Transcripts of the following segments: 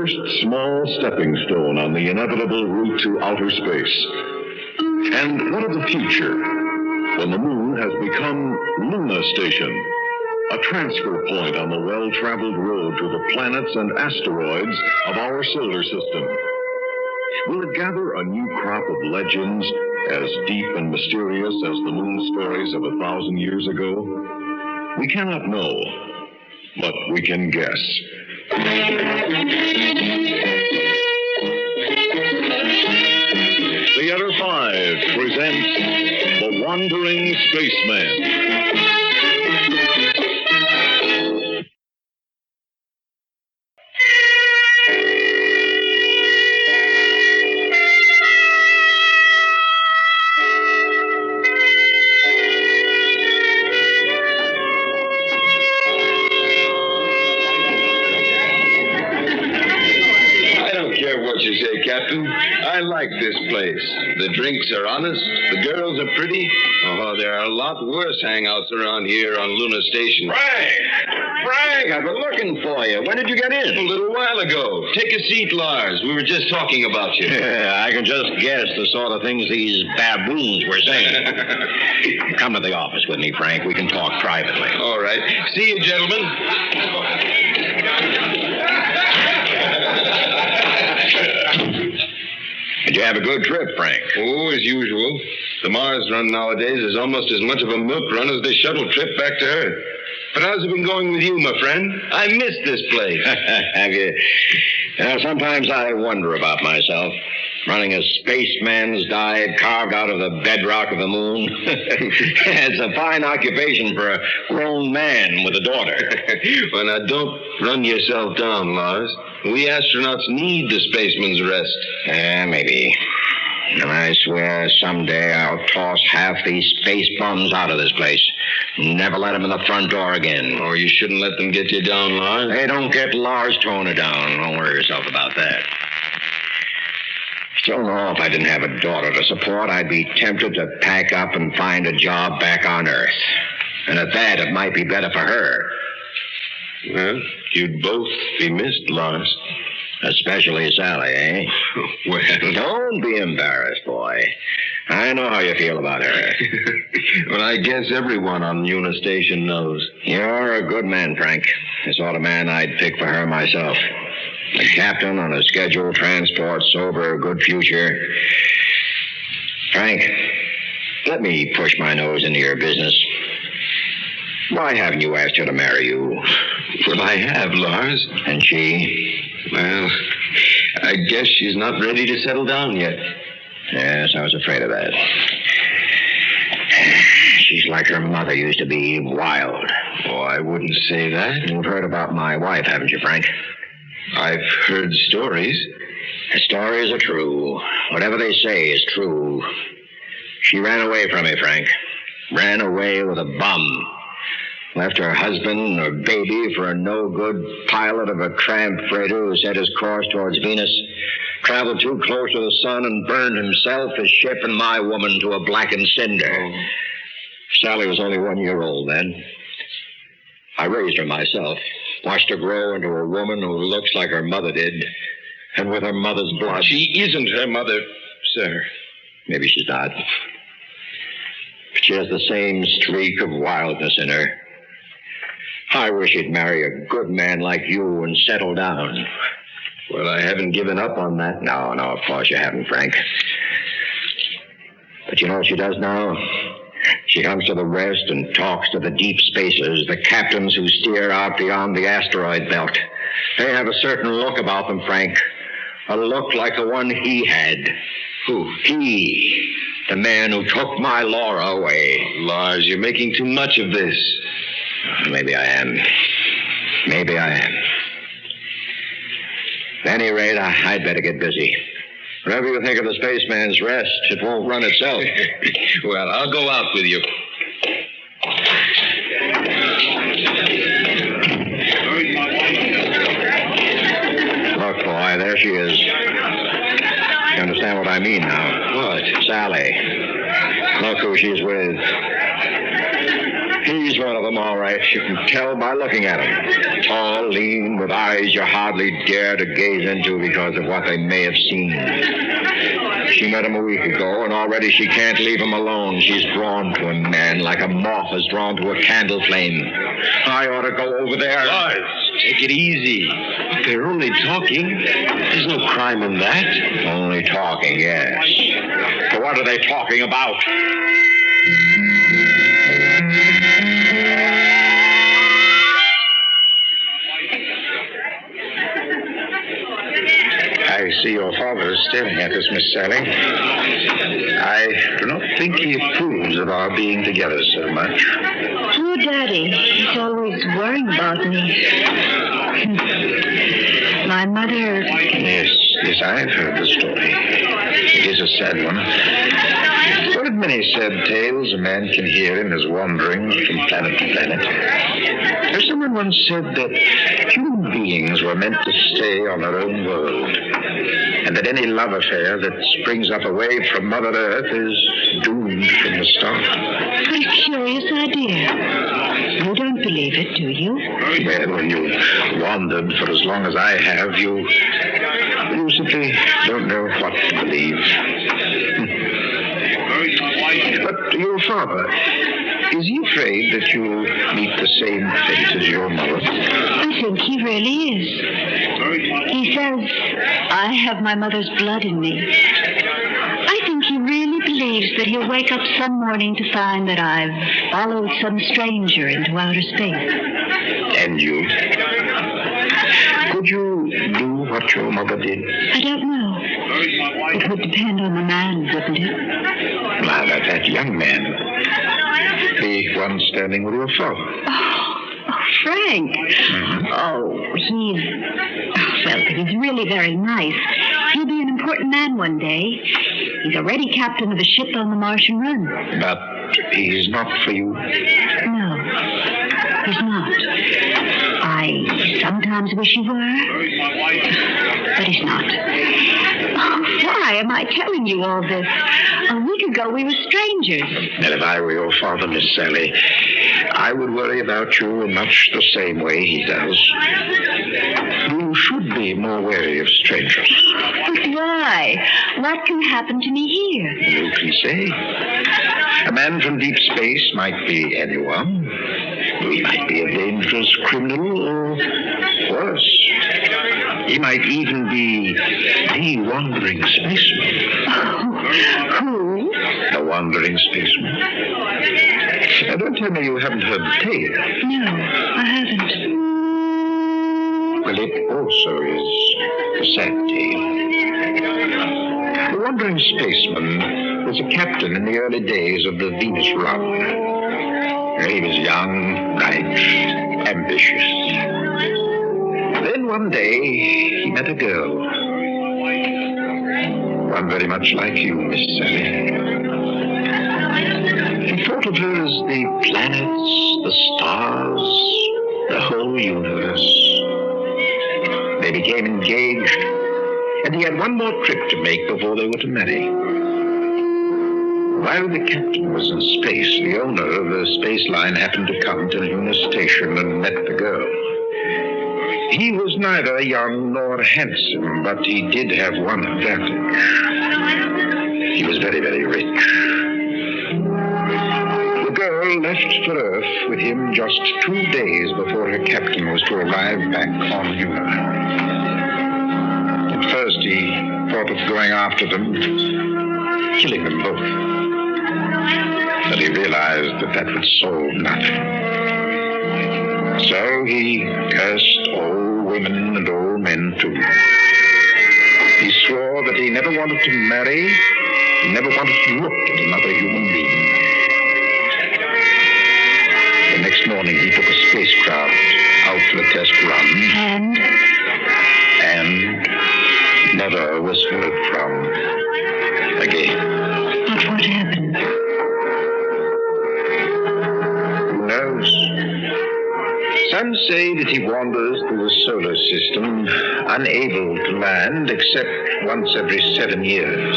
first small stepping stone on the inevitable route to outer space. And what of the future, when the moon has become Luna Station, a transfer point on the well-traveled road to the planets and asteroids of our solar system? Will it gather a new crop of legends as deep and mysterious as the moon stories of 1,000 years ago? We cannot know, but we can guess. Theater 5 presents The Wandering Spaceman. Captain, I like this place. The drinks are honest, the girls are pretty. Oh, there are a lot worse hangouts around here on Luna Station. Frank, I've been looking for you. When did you get in? A little while ago. Take a seat, Lars. We were just talking about you. I can just guess the sort of things these baboons were saying. Come to the office with me, Frank. We can talk privately. All right. See you, gentlemen. Did you have a good trip, Frank? Oh, as usual. The Mars run nowadays is almost as much of a milk run as the shuttle trip back to Earth. But how's it been going with you, my friend? I miss this place. Have you? Sometimes I wonder about myself. Running a spaceman's dive carved out of the bedrock of the moon. It's a fine occupation for a grown man with a daughter. Well, now, don't run yourself down, Lars. We astronauts need the spaceman's rest. Maybe. And I swear someday I'll toss half these space bums out of this place. Never let them in the front door again. Oh, you shouldn't let them get you down, Lars. They don't get Lars Toner down. Don't worry yourself about that. Still know if I didn't have a daughter to support, I'd be tempted to pack up and find a job back on Earth. And at that, it might be better for her. Well, you'd both be missed, Lars. Especially Sally, eh? Well, don't be embarrassed, boy. I know how you feel about her. Well, I guess everyone on Luna Station knows. You're a good man, Frank. The sort of man I'd pick for her myself. A captain on a scheduled transport, sober, good future. Frank, let me push my nose into your business. Why haven't you asked her to marry you? Well, I have, Lars. And she? Well, I guess she's not ready to settle down yet. Yes, I was afraid of that. She's like her mother used to be, wild. Oh, I wouldn't say that. You've heard about my wife, haven't you, Frank? I've heard stories. The stories are true. Whatever they say is true. She ran away from me, Frank. Ran away with a bum. Left her husband and her baby for a no-good pilot of a tramp freighter who set his course towards Venus, traveled too close to the sun and burned himself, his ship, and my woman to a blackened cinder. Oh. Sally was only 1 year old then. I raised her myself, watched her grow into a woman who looks like her mother did, and with her mother's blood. She isn't her mother, sir. Maybe she's not. But she has the same streak of wildness in her. I wish she'd marry a good man like you and settle down. Well, I haven't given up on that. No, of course you haven't, Frank. But you know what she does now? She comes to the rest and talks to the deep spacers, the captains who steer out beyond the asteroid belt. They have a certain look about them, Frank. A look like the one he had. Who? He. The man who took my Laura away. Lars, you're making too much of this. Maybe I am. At any rate, I'd better get busy. Whatever you think of the spaceman's rest, it won't run itself. Well, I'll go out with you. Look, boy, there she is. You understand what I mean now? What? Sally. Look who she's with. He's one of them, all right. You can tell by looking at him. Tall, lean, with eyes you hardly dare to gaze into because of what they may have seen. She met him a week ago, and already she can't leave him alone. She's drawn to him, man, like a moth is drawn to a candle flame. I ought to go over there. Boys, take it easy. They're only talking. There's no crime in that. Only talking, yes. But what are they talking about? I see your father is staring at us, Miss Sally. I do not think he approves of our being together so much. Poor Daddy. He's always worrying about me. My mother... Yes, I've heard the story. It is a sad one. One of many sad tales a man can hear in his wanderings from planet to planet. Someone once said that human beings were meant to stay on their own world, and that any love affair that springs up away from Mother Earth is doomed from the start. What a curious idea. You don't believe it, do you? Well, when you've wandered for as long as I have, you simply don't know what to believe. But your father, is he afraid that you'll meet the same fate as your mother? I think he really is. He says I have my mother's blood in me. I think he really believes that he'll wake up some morning to find that I've followed some stranger into outer space. And you? Could you do what your mother did? I don't know. It would depend on the man, wouldn't it? Well, that young man. The one standing with your father. Oh, Frank. Mm-hmm. Oh, he's really very nice. He'll be an important man one day. He's already captain of a ship on the Martian run. But he's not for you? No, he's not. I sometimes wish he were, but he's not. Oh, why am I telling you all this? A week ago, we were strangers. And if I were your father, Miss Sally, I would worry about you in much the same way he does. You should be more wary of strangers. But why? What can happen to me here? Who can say? A man from deep space might be anyone. He might be a dangerous criminal, or worse. He might even be the Wandering Spaceman. Oh, who? The Wandering Spaceman. Now, don't tell me you haven't heard the tale. No, I haven't. Well, it also is a sad tale. The Wandering Spaceman was a captain in the early days of the Venus run. He was young, bright, ambitious. Then one day, he met a girl. One very much like you, Miss Sally. He thought of her as the planets, the stars, the whole universe. They became engaged, and he had one more trip to make before they were to marry. While the captain was in space, the owner of the space line happened to come to Lunar Station and met the girl. He was neither young nor handsome, but he did have one advantage. He was very, very rich. The girl left for Earth with him just 2 days before her captain was to arrive back on Lunar. At first, he thought of going after them, killing them both. But he realized that would solve nothing. So he cursed all women and all men too. He swore that he never wanted to marry, he never wanted to look at another human being. The next morning he took a spacecraft out for a test run. And never was heard from again. But what happened? Some say that he wanders through the solar system, unable to land except once every 7 years.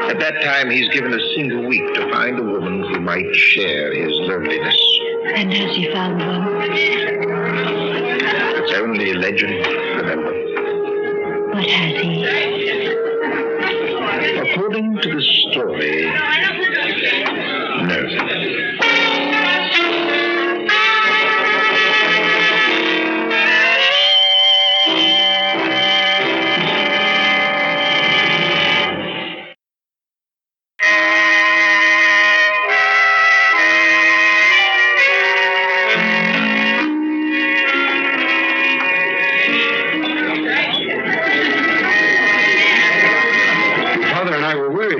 At that time, he's given a single week to find a woman whom might share his loneliness. And has he found one? It's only a legend, remember. But has he? According to the story, no.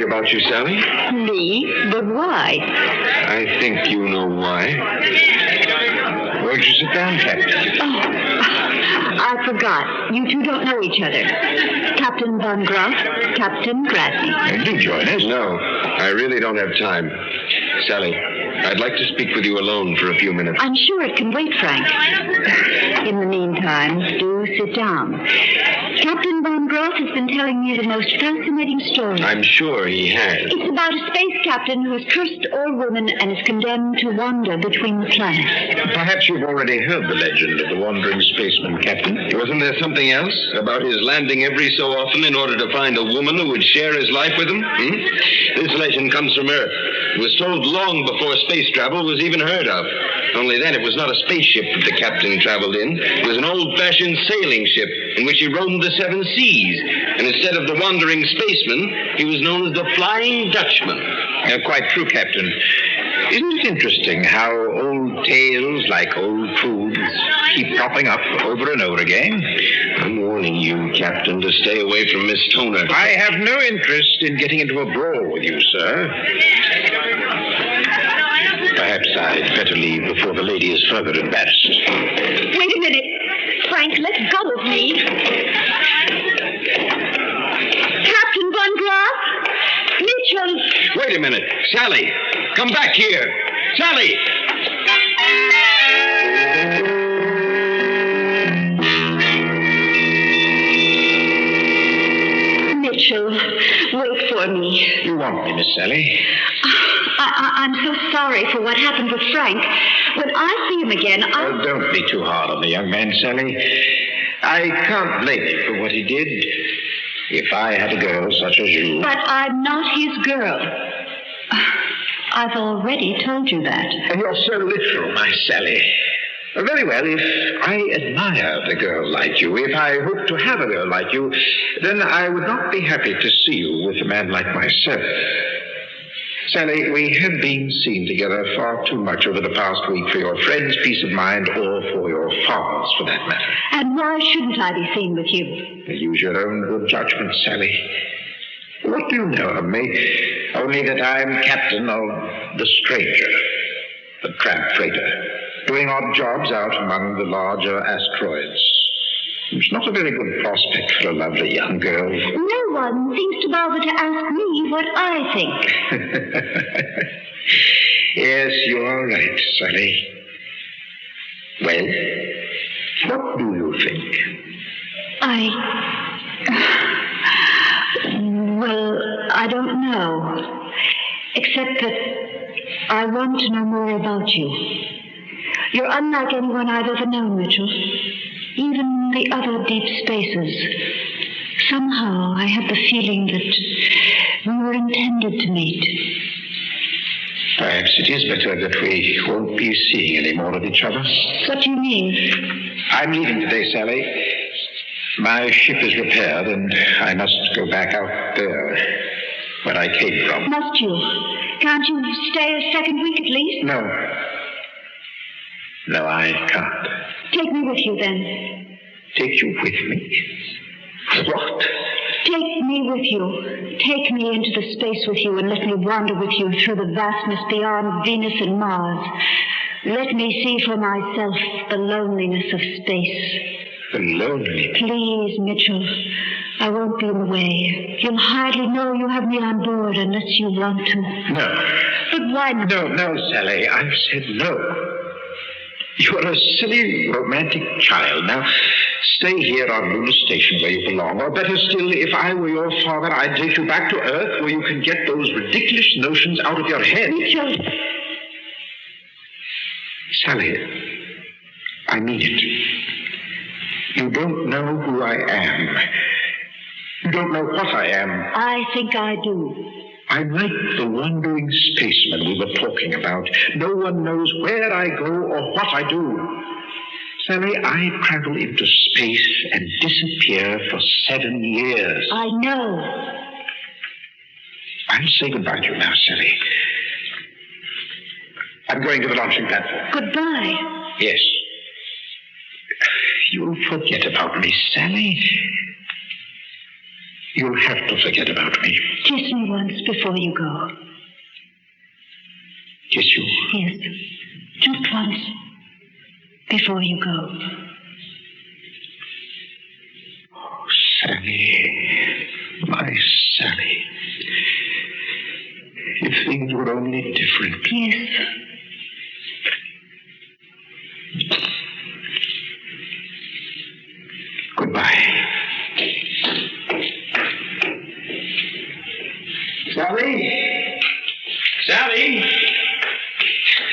About you, Sally. Me? But why? I think you know why. Won't you sit down, Captain? Oh, I forgot. You two don't know each other. Captain Von Groff, Captain Gradney. Do join us. No, I really don't have time. Sally, I'd like to speak with you alone for a few minutes. I'm sure it can wait, Frank. In the meantime, do sit down. Captain Von Groff has been telling me the most fascinating story. I'm sure he has. It's about a space captain who has cursed all women and is condemned to wander between the planets. Perhaps you've already heard the legend of the Wandering Spaceman, Captain. Wasn't there something else about his landing every so often in order to find a woman who would share his life with him? This legend comes from Earth. It was told long before space travel was even heard of. Only then it was not a spaceship that the captain traveled in. It was an old-fashioned sailing ship in which he roamed the 7 seas. And instead of the Wandering Spaceman, he was known as the Flying Dutchman. Quite true, Captain. Isn't it interesting how old tales like old truths keep popping up over and over again? I'm warning you, Captain, to stay away from Miss Toner. I have no interest in getting into a brawl with you, sir. Perhaps I'd better leave before the lady is further embarrassed. Wait a minute. Frank, let go of me. Captain Von Groff? Mitchell! Wait a minute. Sally, come back here. Sally! Mitchell, wait for me. You want me, Miss Sally? I'm so sorry for what happened with Frank. When I see him again, Oh, don't be too hard on the young man, Sally. I can't blame him for what he did. If I had a girl such as you... But I'm not his girl. I've already told you that. And you're so literal, my Sally. Very well, if I admired a girl like you, if I hoped to have a girl like you, then I would not be happy to see you with a man like myself. Sally, we have been seen together far too much over the past week for your friend's peace of mind or for your father's, for that matter. And why shouldn't I be seen with you? Use your own good judgment, Sally. What do you know of me? Only that I'm captain of the Stranger, the tramp freighter, doing odd jobs out among the larger asteroids. It's not a very good prospect for a lovely young girl. No one seems to bother to ask me what I think. Yes, you are right, Sally. Well, what do you think? Well, I don't know. Except that I want to know more about you. You're unlike anyone I've ever known, Mitchell. Even the other deep spaces. Somehow I have the feeling that we were intended to meet. Perhaps it is better that we won't be seeing any more of each other. What do you mean? I'm leaving today, Sally. My ship is repaired, and I must go back out there where I came from. Must you? Can't you stay a second week at least? No. No, I can't. Take me with you, then. Take you with me? What? Take me with you. Take me into the space with you and let me wander with you through the vastness beyond Venus and Mars. Let me see for myself the loneliness of space. The loneliness? Please, Mitchell. I won't be in the way. You'll hardly know you have me on board unless you want to. No. But why not? No, Sally. I've said no. You're a silly, romantic child. Now, stay here on Luna Station where you belong. Or better still, if I were your father, I'd take you back to Earth where you can get those ridiculous notions out of your head. Mitchell, Sally, I mean it. You don't know who I am. You don't know what I am. I think I do. I'm like the wandering spaceman we were talking about. No one knows where I go or what I do. Sally, I travel into space and disappear for 7 years. I know. I'll say goodbye to you now, Sally. I'm going to the launching platform. Goodbye. Yes. You'll forget about me, Sally. You'll have to forget about me. Kiss me once before you go. Kiss you? Yes. Just once before you go. Oh, Sally. My Sally. If things were only different. Yes. Goodbye. Sally? Sally!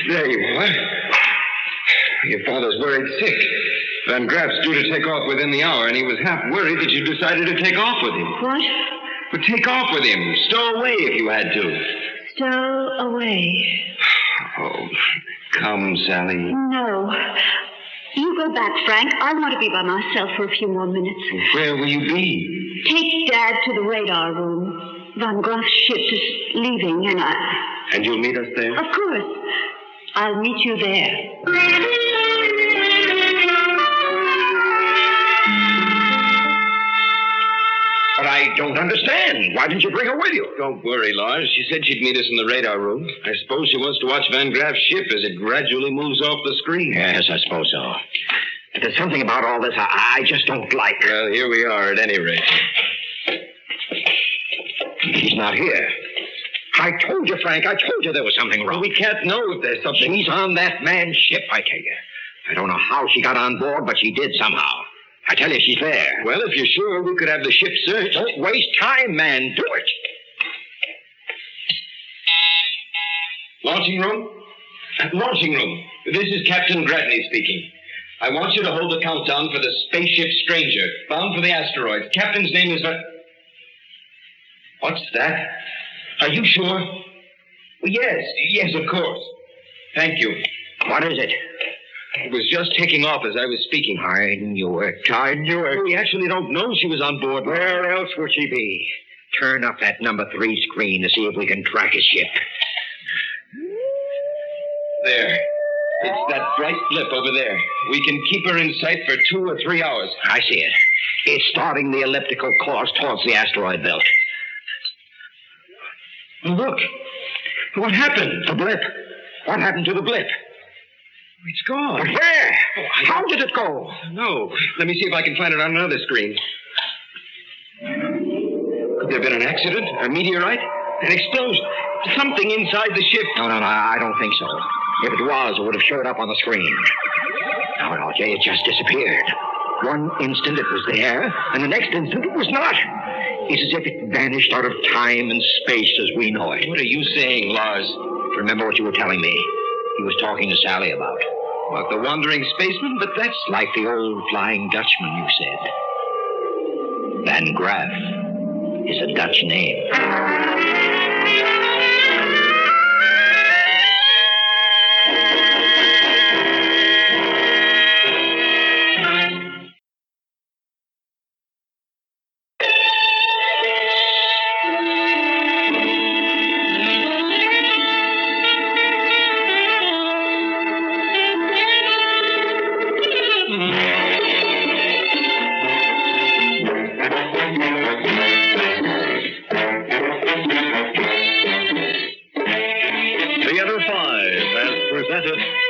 There you are. Your father's worried sick. Van Graff's due to take off within the hour, and he was half worried that you decided to take off with him. What? But take off with him. Stow away if you had to. Stow away. Oh, come, Sally. No. You go back, Frank. I want to be by myself for a few more minutes. Where will you be? Take Dad to the radar room. Van Graff's ship is leaving, and And you'll meet us there? Of course. I'll meet you there. But I don't understand. Why didn't you bring her with you? Don't worry, Lars. She said she'd meet us in the radar room. I suppose she wants to watch Van Graff's ship as it gradually moves off the screen. Yes, I suppose so. But there's something about all this I just don't like. Well, here we are at any rate. She's not here. I told you, Frank. I told you there was something wrong. We can't know if there's something. She's on that man's ship, I tell you. I don't know how she got on board, but she did somehow. I tell you, she's there. Well, if you're sure, we could have the ship searched. Don't waste time, man. Do it. Launching room? Launching room. This is Captain Gradney speaking. I want you to hold the countdown for the spaceship Stranger, bound for the asteroid. Captain's name is... What's that? Are you sure? Well, yes, of course. Thank you. What is it? It was just taking off as I was speaking. I knew it. I knew it. We actually don't know she was on board. Where else would she be? Turn up that number 3 screen to see if we can track his ship. There. It's that bright blip over there. We can keep her in sight for 2 or 3 hours. I see it. It's starting the elliptical course towards the asteroid belt. Look. What happened? The blip. What happened to the blip? It's gone. But where? How did it go? No. Let me see if I can find it on another screen. Could there have been an accident? A meteorite? An explosion? Something inside the ship? No, I don't think so. If it was, it would have showed up on the screen. No, Jay, it just disappeared. One instant it was there, and the next instant it was not. It's as if it vanished out of time and space as we know it. What are you saying, Lars? Remember what you were telling me? He was talking to Sally about. What, the Wandering Spaceman? But that's... Like the old Flying Dutchman, you said. Van Graff is a Dutch name.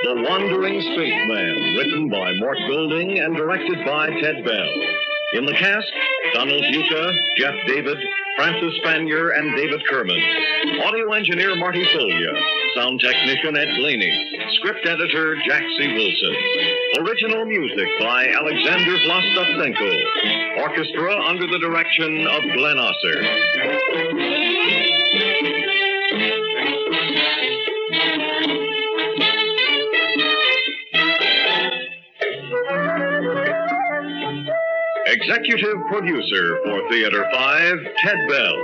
The Wandering Spaceman, written by Morton and directed by Ted Bell. In the cast, Donald Buka, Jeff David, Francis Spanier, and David Kerman. Audio engineer Marty Folya. Sound technician Ed Blaney. Script editor Jack C. Wilson. Original music by Alexander Vlastotsenko. Orchestra under the direction of Glenn Osser. Executive producer for Theater 5, Ted Bell.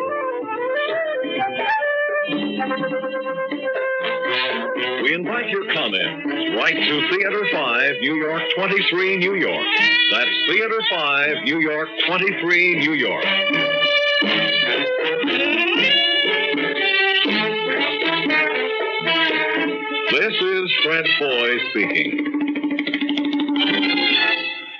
We invite your comments. Write to Theater 5, New York 23, New York. That's Theater 5, New York 23, New York. This is Fred Foy speaking.